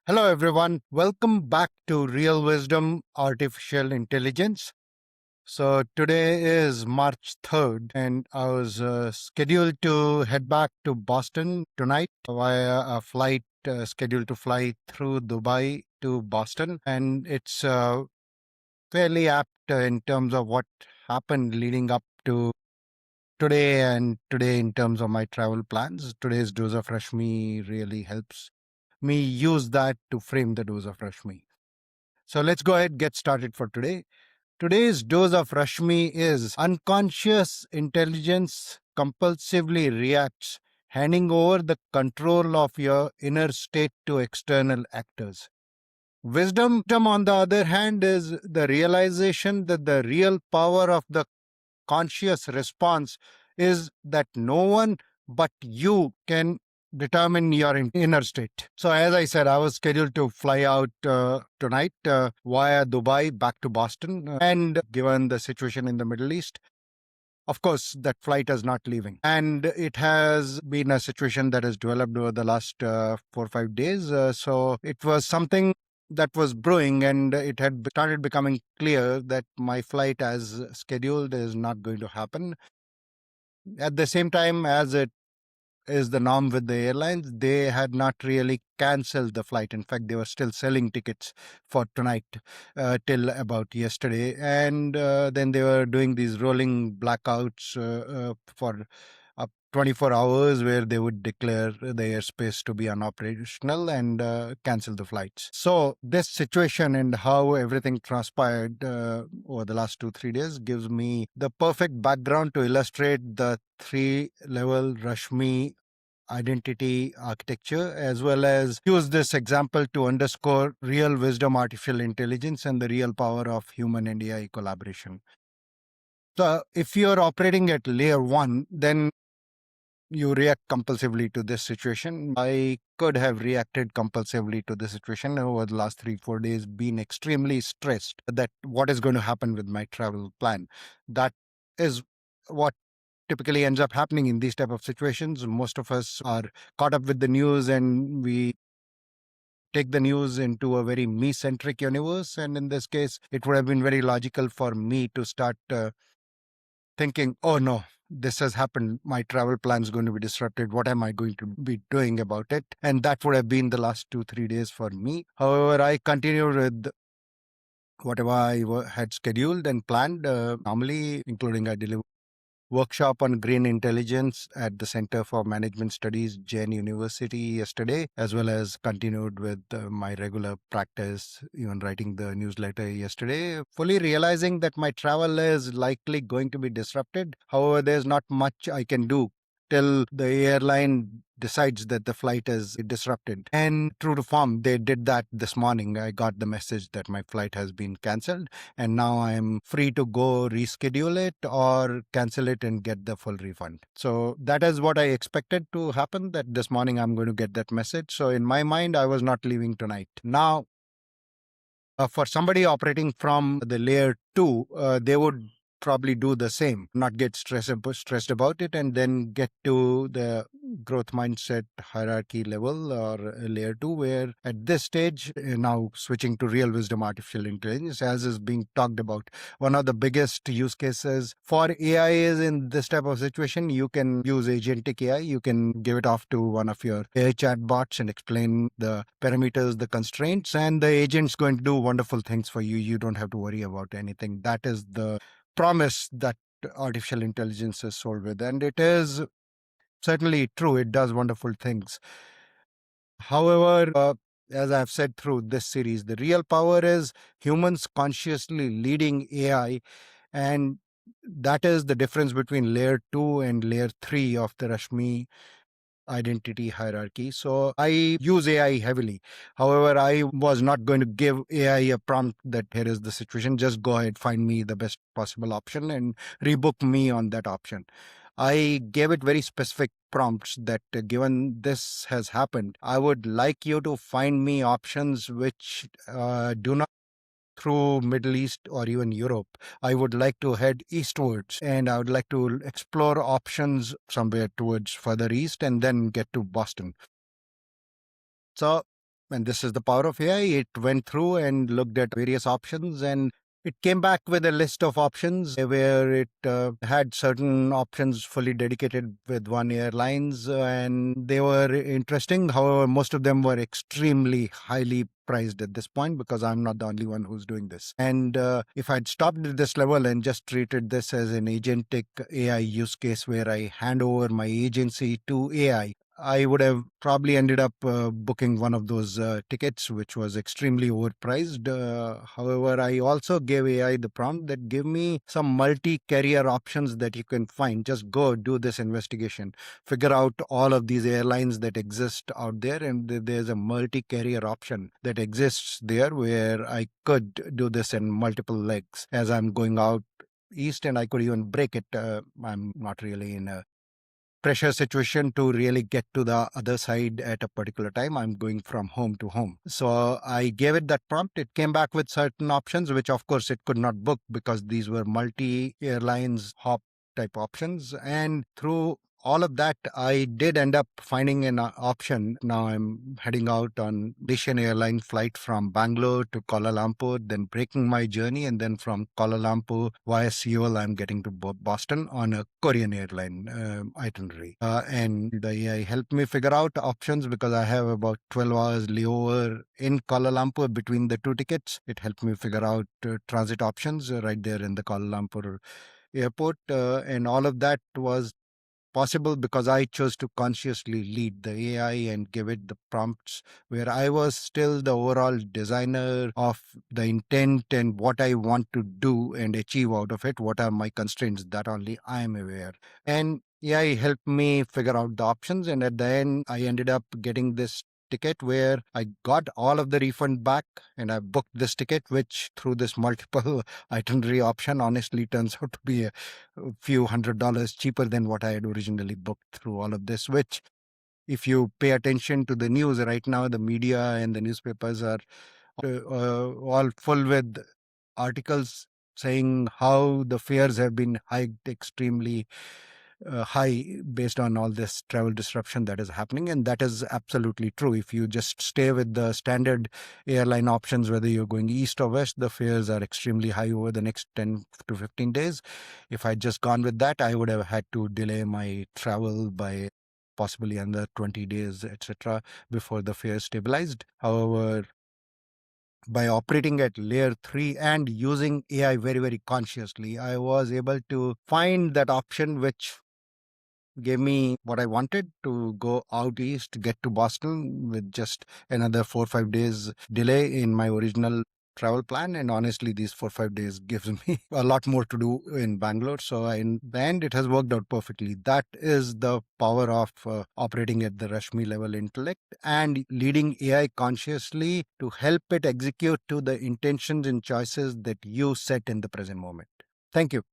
Hello, everyone. Welcome back to Real Wisdom Artificial Intelligence. So, today is March 3rd, and I was scheduled to head back to Boston tonight via a flight scheduled to fly through Dubai to Boston. And it's fairly apt in terms of what happened leading up to today and today in terms of my travel plans. Today's dose of Rashmi really helps me use that to frame the dose of Rashmi. So let's go ahead and get started for today. Today's dose of Rashmi is unconscious intelligence compulsively reacts, handing over the control of your inner state to external actors. Wisdom, on the other hand, is the realization that the real power of the conscious response is that no one but you can determine your inner state. So, as I said, I was scheduled to fly out tonight via Dubai back to Boston. And given the situation in the Middle East, of course, that flight is not leaving. And it has been a situation that has developed over the last 4 or 5 days. So, it was something that was brewing, and it had started becoming clear that my flight as scheduled is not going to happen. At the same time, as it is the norm with the airlines, they had not really cancelled the flight. In fact, they were still selling tickets for tonight till about yesterday. And then they were doing these rolling blackouts for 24 hours where they would declare the airspace to be unoperational and cancel the flights. So this situation and how everything transpired over the last 2-3 days gives me the perfect background to illustrate the 3-level Rashmi identity architecture, as well as use this example to underscore real wisdom artificial intelligence and the real power of human and AI collaboration. So if you're operating at layer 1, then you react compulsively to this situation. I could have reacted compulsively to the situation over the last 3-4 days, been extremely stressed that what is going to happen with my travel plan. That is what typically ends up happening in these type of situations. Most of us are caught up with the news, and we take the news into a very me-centric universe. And in this case, it would have been very logical for me to start thinking, oh no, this has happened. My travel plan is going to be disrupted. What am I going to be doing about it? And that would have been the last 2-3 days for me. However, I continued with whatever I had scheduled and planned, normally, including I delivered workshop on green intelligence at the Center for Management Studies, Jain University yesterday, as well as continued with my regular practice, even writing the newsletter yesterday, fully realizing that my travel is likely going to be disrupted. However, there's not much I can do till the airline decides that the flight is disrupted. And true to form, they did that this morning. I got the message that my flight has been cancelled, and now I'm free to go reschedule it or cancel it and get the full refund. So that is what I expected to happen, that this morning I'm going to get that message. So in my mind, I was not leaving tonight. Now, for somebody operating from the layer 2, they would probably do the same, not get stressed about it, and then get to the growth mindset hierarchy level or layer 2, where at this stage, now switching to real wisdom artificial intelligence, as is being talked about, one of the biggest use cases for AI is in this type of situation. You can use agentic AI. You can give it off to one of your AI chat bots and explain the parameters, the constraints, and the agent's going to do wonderful things for you. You don't have to worry about anything. That is the promise that artificial intelligence is sold with, and it is certainly true. It does wonderful things. However, as I've said through this series, the real power is humans consciously leading AI, and that is the difference between layer 2 and layer 3 of the Rashmi identity hierarchy. So I use AI heavily. However, I was not going to give AI a prompt that here is the situation, just go ahead, find me the best possible option and rebook me on that option. I gave it very specific prompts that given this has happened, I would like you to find me options which do not through Middle East or even Europe. I would like to head eastwards, and I would like to explore options somewhere towards further east and then get to Boston. So and this is the power of AI. It went through and looked at various options, and it came back with a list of options where it had certain options fully dedicated with one airlines, and they were interesting. However, most of them were extremely highly priced at this point, because I'm not the only one who's doing this. And if I'd stopped at this level and just treated this as an agentic AI use case where I hand over my agency to AI, I would have probably ended up booking one of those tickets, which was extremely overpriced. However, I also gave AI the prompt that give me some multi-carrier options that you can find. Just go do this investigation, figure out all of these airlines that exist out there, and there's a multi-carrier option that exists there where I could do this in multiple legs as I'm going out east, and I could even break it. I'm not really in a pressure situation to really get to the other side at a particular time. I'm going from home to home. So I gave it that prompt. It came back with certain options, which of course it could not book because these were multi-airlines hop type options. And through all of that, I did end up finding an option. Now I'm heading out on Malaysian airline flight from Bangalore to Kuala Lumpur, then breaking my journey, and then from Kuala Lumpur via Seoul, I'm getting to Boston on a Korean airline itinerary. And the AI helped me figure out options because I have about 12 hours layover in Kuala Lumpur between the two tickets. It helped me figure out transit options right there in the Kuala Lumpur airport. And all of that was possible because I chose to consciously lead the AI and give it the prompts where I was still the overall designer of the intent and what I want to do and achieve out of it. What are my constraints? That only I am aware. And AI helped me figure out the options. And at the end, I ended up getting this ticket where I got all of the refund back, and I booked this ticket, which through this multiple itinerary option honestly turns out to be a few $100s cheaper than what I had originally booked through all of this, which if you pay attention to the news right now, the media and the newspapers are all full with articles saying how the fares have been hiked extremely high based on all this travel disruption that is happening. And that is absolutely true. If you just stay with the standard airline options, whether you're going east or west, the fares are extremely high over the next 10 to 15 days. If I'd just gone with that, I would have had to delay my travel by possibly another 20 days, etc., before the fare stabilized. However, by operating at layer 3 and using AI very, very consciously, I was able to find that option which gave me what I wanted to go out east, get to Boston with just another 4 or 5 days delay in my original travel plan. And honestly, these 4 or 5 days gives me a lot more to do in Bangalore. So in the end, it has worked out perfectly. That is the power of operating at the Rashmi level intellect and leading AI consciously to help it execute to the intentions and choices that you set in the present moment. Thank you.